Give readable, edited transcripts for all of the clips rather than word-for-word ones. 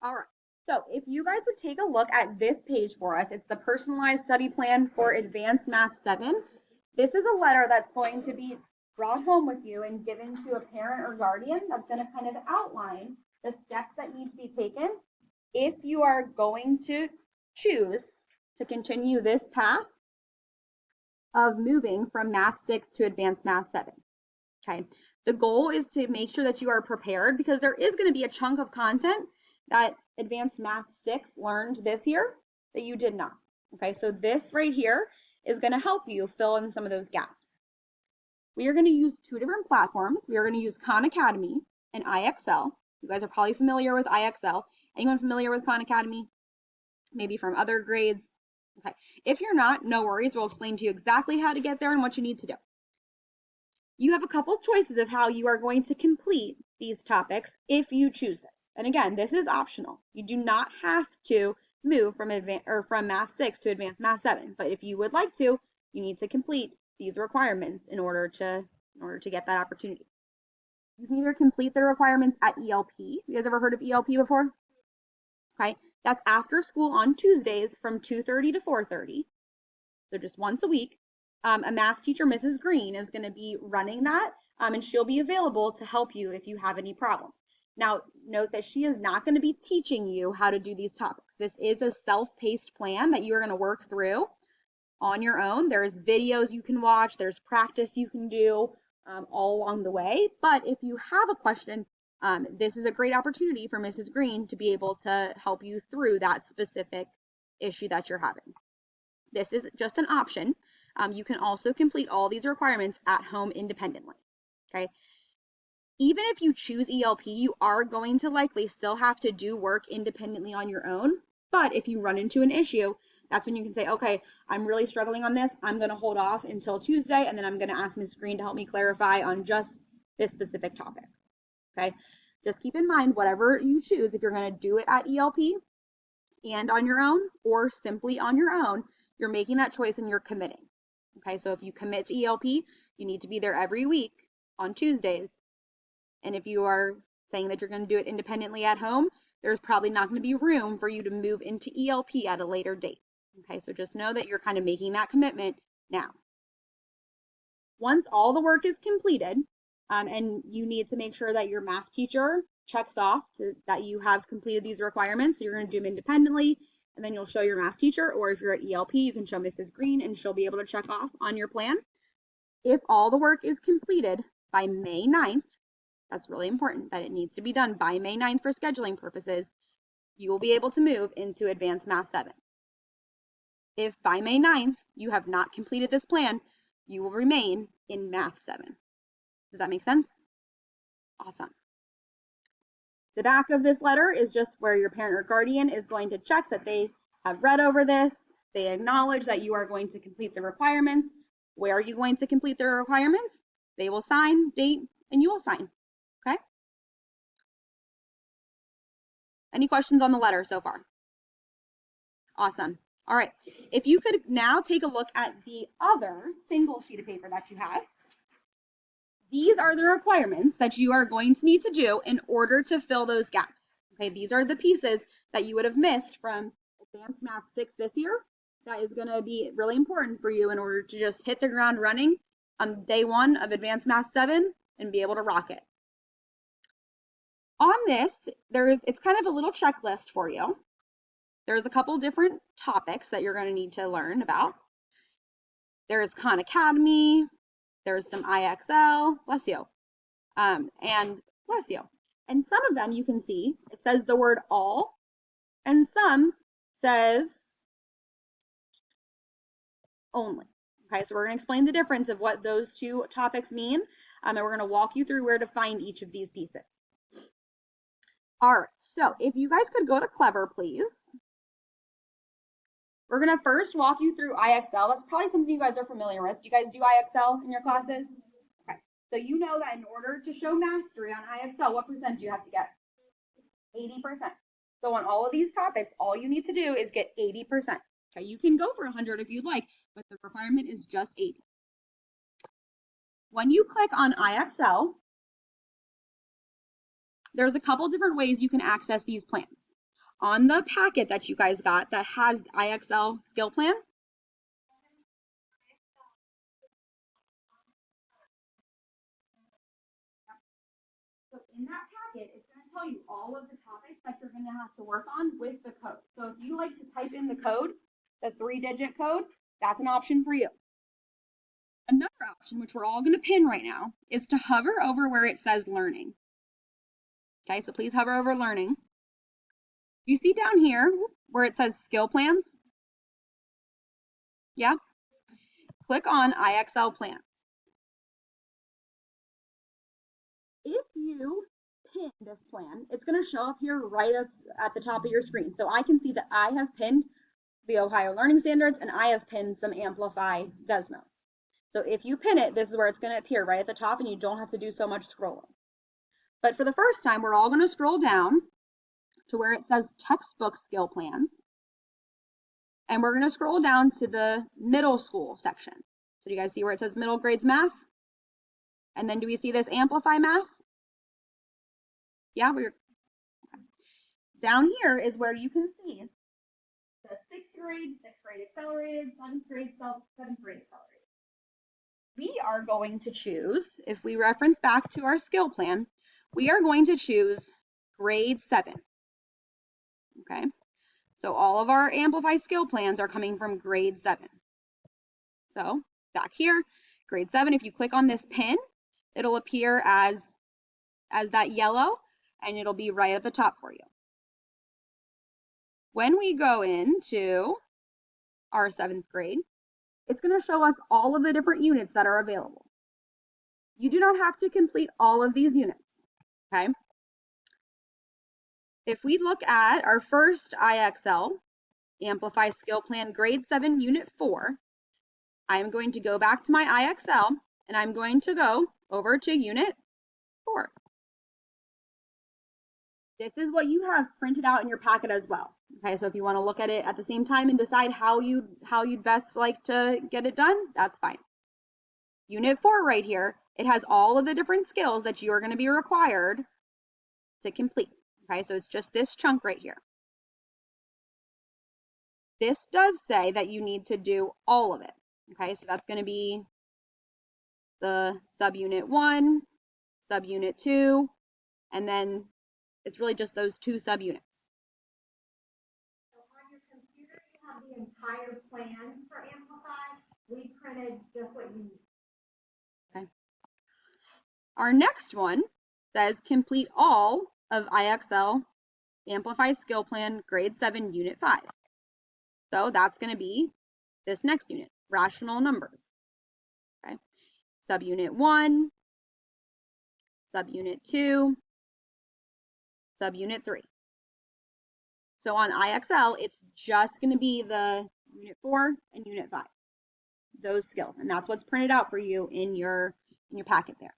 All right. So if you guys would take a look at this page for us, it's the personalized study plan for Advanced Math 7. This is a letter that's going to be brought home with you and given to a parent or guardian that's going to kind of outline the steps that need to be taken if you are going to choose to continue this path of moving from Math 6 to Advanced Math 7. Okay. The goal is to make sure that you are prepared because there is going to be a chunk of content that Advanced Math 6 learned this year that you did not. Okay, so this right here is going to help you fill in some of those gaps. We are going to use two different platforms. We are going to use Khan Academy and IXL. You guys are probably familiar with IXL. Anyone familiar with Khan Academy? Maybe from other grades? Okay, if you're not, no worries. We'll explain to you exactly how to get there and what you need to do. You have a couple choices of how you are going to complete these topics if you choose this. And again, this is optional. You do not have to move from Math 6 to Advanced Math 7, but if you would like to, you need to complete these requirements in order to get that opportunity. You can either complete the requirements at ELP. You guys ever heard of ELP before? Okay, that's after school on Tuesdays from 2:30 to 4:30. So just once a week. A math teacher, Mrs. Green, is going to be running that, and she'll be available to help you if you have any problems. Now, note that she is not going to be teaching you how to do these topics. This is a self-paced plan that you are going to work through on your own. There's videos you can watch, there's practice you can do all along the way. But if you have a question, this is a great opportunity for Mrs. Green to be able to help you through that specific issue that you're having. This is just an option. You can also complete all these requirements at home independently. Okay. Even if you choose ELP, you are going to likely still have to do work independently on your own. But if you run into an issue, that's when you can say, okay, I'm really struggling on this. I'm going to hold off until Tuesday, and then I'm going to ask Ms. Green to help me clarify on just this specific topic. Okay. Just keep in mind, whatever you choose, if you're going to do it at ELP and on your own or simply on your own, you're making that choice and you're committing. Okay, so if you commit to ELP, you need to be there every week on Tuesdays. And if you are saying that you're going to do it independently at home, there's probably not going to be room for you to move into ELP at a later date. Okay, so just know that you're kind of making that commitment now. Once all the work is completed, and you need to make sure that your math teacher checks off that you have completed these requirements, so you're going to do them independently, and then you'll show your math teacher, or if you're at ELP, you can show Mrs. Green and she'll be able to check off on your plan. If all the work is completed by May 9th, that's really important that it needs to be done by May 9th for scheduling purposes, you will be able to move into Advanced Math 7. If by May 9th you have not completed this plan, you will remain in Math 7. Does that make sense? Awesome. The back of this letter is just where your parent or guardian is going to check that they have read over this. They acknowledge that you are going to complete the requirements. Where are you going to complete the requirements? They will sign, date, and you will sign. Okay? Any questions on the letter so far? Awesome. All right. If you could now take a look at the other single sheet of paper that you have. These are the requirements that you are going to need to do in order to fill those gaps. Okay, these are the pieces that you would have missed from Advanced Math 6 this year. That is going to be really important for you in order to just hit the ground running on day one of Advanced Math 7 and be able to rock it. On this, it's kind of a little checklist for you. There's a couple different topics that you're going to need to learn about. There's Khan Academy, there's some IXL, bless you, and bless you. And some of them you can see, it says the word all, and some says only. Okay, so we're going to explain the difference of what those two topics mean, and we're going to walk you through where to find each of these pieces. All right, so if you guys could go to Clever, please. We're going to first walk you through IXL. That's probably something you guys are familiar with. Do you guys do IXL in your classes? Okay. So you know that in order to show mastery on IXL, what percent do you have to get? 80%. So on all of these topics, all you need to do is get 80%. Okay, you can go for 100 if you'd like, but the requirement is just 80. When you click on IXL, there's a couple different ways you can access these plans. on the packet that you guys got that has IXL skill plan. So in that packet, it's going to tell you all of the topics that you're going to have to work on with the code. So if you like to type in the code, the 3-digit code, that's an option for you. Another option, which we're all going to pin right now, is to hover over where it says learning. Okay, so please hover over learning. You see down here where it says skill plans? Yeah? Click on IXL plans. If you pin this plan, it's going to show up here right at the top of your screen. So I can see that I have pinned the Ohio Learning Standards and I have pinned some Amplify Desmos. So if you pin it, this is where it's going to appear right at the top and you don't have to do so much scrolling. But for the first time, we're all going to scroll down to where it says textbook skill plans. And we're going to scroll down to the middle school section. So do you guys see where it says middle grades math? And then do we see this Amplify math? Yeah, we're down here is where you can see the 6th grade accelerated, 7th grade, 7th grade accelerated. We are going to choose, if we reference back to our skill plan, we are going to choose grade 7. Okay, so all of our Amplify skill plans are coming from grade 7. So back here, grade 7, if you click on this pin, it'll appear as that yellow and it'll be right at the top for you. When we go into our 7th grade, it's going to show us all of the different units that are available. You do not have to complete all of these units, okay? If we look at our first IXL, Amplify Skill Plan Grade 7 Unit 4, I'm going to go back to my IXL and I'm going to go over to Unit 4. This is what you have printed out in your packet as well. Okay, so if you want to look at it at the same time and decide how you'd best like to get it done, that's fine. Unit 4 right here, it has all of the different skills that you are going to be required to complete. Okay, so it's just this chunk right here. This does say that you need to do all of it. Okay, so that's going to be the subunit 1, subunit 2, and then it's really just those 2 subunits. So on your computer, you have the entire plan for Amplify. We printed just what you need. Okay. Our next one says complete all of IXL Amplify Skill Plan Grade 7 Unit 5. So that's going to be this next unit, rational numbers. Okay. Subunit 1, subunit 2, subunit 3. So on IXL, it's just going to be the Unit 4 and Unit 5, those skills. And that's what's printed out for you in your packet there.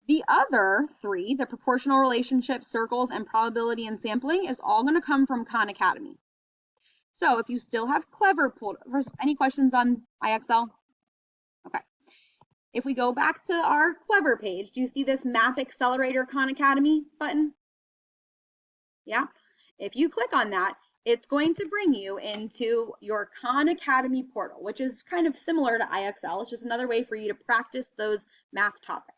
The other 3, the proportional relationship, circles, and probability and sampling, is all going to come from Khan Academy. So if you still have Clever pulled, any questions on IXL? Okay. If we go back to our Clever page, do you see this Map Accelerator Khan Academy button? Yeah. If you click on that, it's going to bring you into your Khan Academy portal, which is kind of similar to IXL. It's just another way for you to practice those math topics.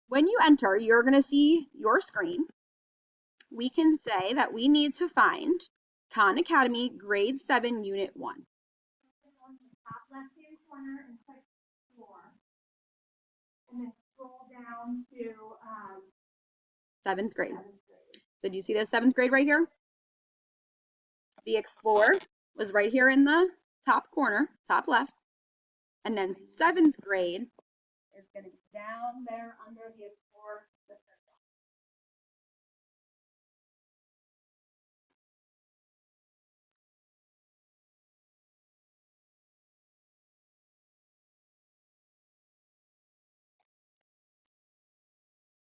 When you enter, you're going to see your screen. We can say that we need to find Khan Academy Grade 7 Unit 1. On the top left-hand corner and click Explore. And then scroll down to 7th grade. 7th grade. So do you see the 7th grade right here? The Explore was right here in the top corner, top left. And then 7th grade is going to be down there under the Explore.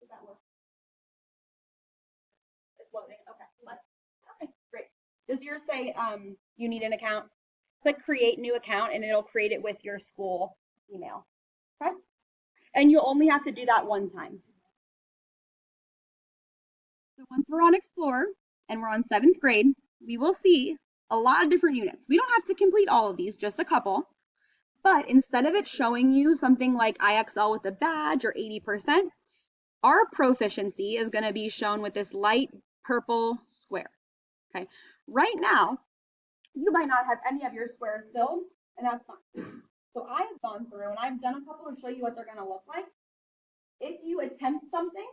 Does that work? It's loading. Okay. Okay, great. Does yours say you need an account? Click create new account and it'll create it with your school email. Okay. And you'll only have to do that one time. So once we're on Explore and we're on 7th grade, we will see a lot of different units. We don't have to complete all of these, just a couple. But instead of it showing you something like IXL with a badge or 80%, our proficiency is going to be shown with this light purple square. Okay. Right now, you might not have any of your squares filled, and that's fine. So I have gone through and I've done a couple to show you what they're going to look like. If you attempt something,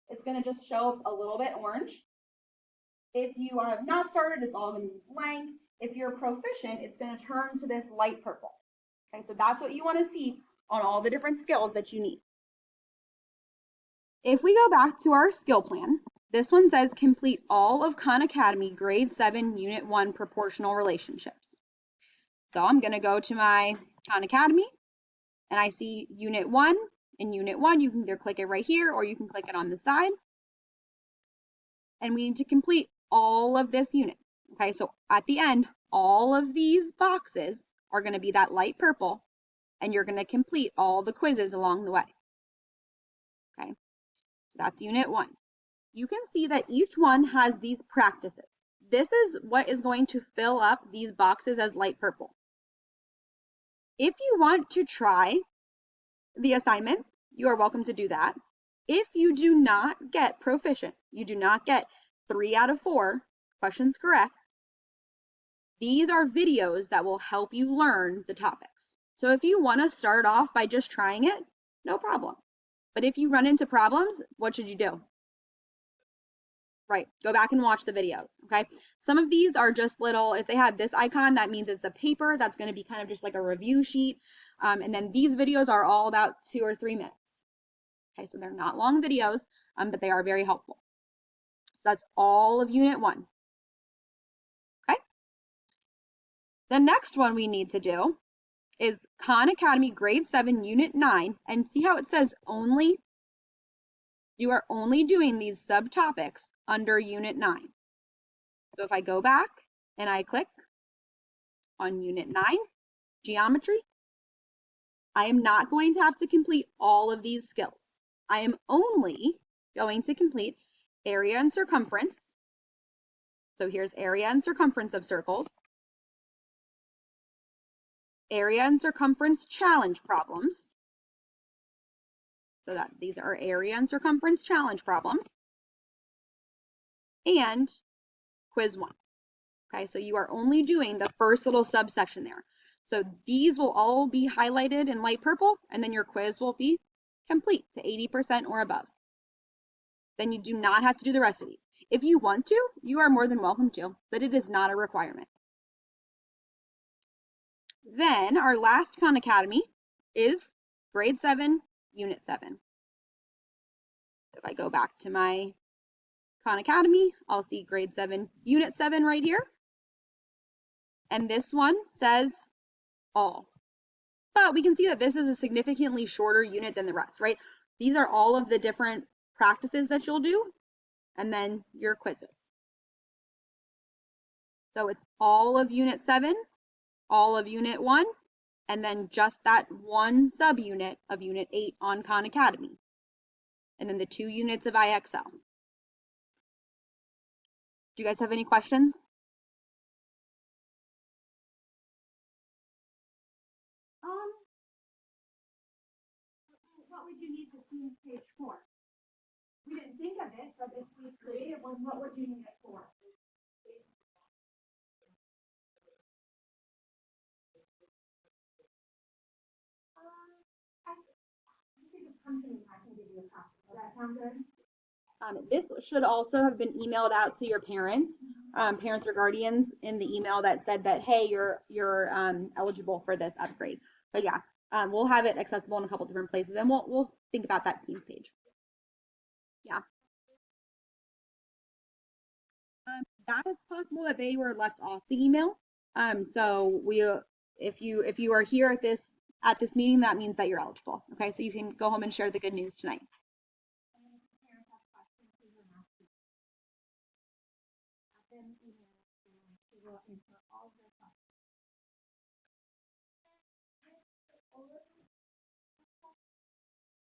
it's going to just show up a little bit orange. If you have not started, it's all going to be blank. If you're proficient, it's going to turn to this light purple. Okay, so that's what you want to see on all the different skills that you need. If we go back to our skill plan, this one says complete all of Khan Academy Grade 7 Unit 1 Proportional Relationships. So I'm going to go to my Khan Academy and I see Unit 1. In Unit 1, you can either click it right here or you can click it on the side. And we need to complete all of this unit. Okay, so at the end, all of these boxes are going to be that light purple, and you're going to complete all the quizzes along the way. Okay, so that's Unit 1. You can see that each one has these practices. This is what is going to fill up these boxes as light purple. If you want to try the assignment, you are welcome to do that. If you do not get proficient, you do not get 3 out of 4 questions correct, these are videos that will help you learn the topics. So if you want to start off by just trying it, no problem. But if you run into problems, what should you do? Right, go back and watch the videos, okay? Some of these are just little, if they have this icon, that means it's a paper that's going to be kind of just like a review sheet. And then these videos are all about 2 or 3 minutes. Okay, so they're not long videos, but they are very helpful. So that's all of Unit 1. Okay. The next one we need to do is Khan Academy Grade 7 Unit 9, and see how it says only? You are only doing these subtopics under Unit 9. So if I go back and I click on Unit 9, Geometry, I am not going to have to complete all of these skills. I am only going to complete area and circumference. So here's area and circumference of circles. Area and circumference challenge problems. So that these are area and circumference challenge problems. And quiz 1. Okay, so you are only doing the first little subsection there. So these will all be highlighted in light purple, and then your quiz will be complete to 80% or above. Then you do not have to do the rest of these. If you want to, you are more than welcome to, but it is not a requirement. Then our last Khan Academy is Grade 7, Unit 7. If I go back to my Khan Academy, I'll see Grade 7, Unit 7 right here. And this one says all. But we can see that this is a significantly shorter unit than the rest, right? These are all of the different practices that you'll do, and then your quizzes. So it's all of Unit 7, all of Unit 1, and then just that one subunit of Unit 8 on Khan Academy. And then the 2 units of IXL. Do you guys have any questions? What would you need to see page 4? We didn't think of it, but if we created one, what would you need it for? I can give you a copy. Does that sound good? This should also have been emailed out to your parents, parents or guardians, in the email that said that, hey, you're eligible for this upgrade. But yeah, we'll have it accessible in a couple different places, and we'll think about that Teams page. Yeah. That is possible that they were left off the email. So if you are here at this meeting, that means that you're eligible. Okay, so you can go home and share the good news tonight.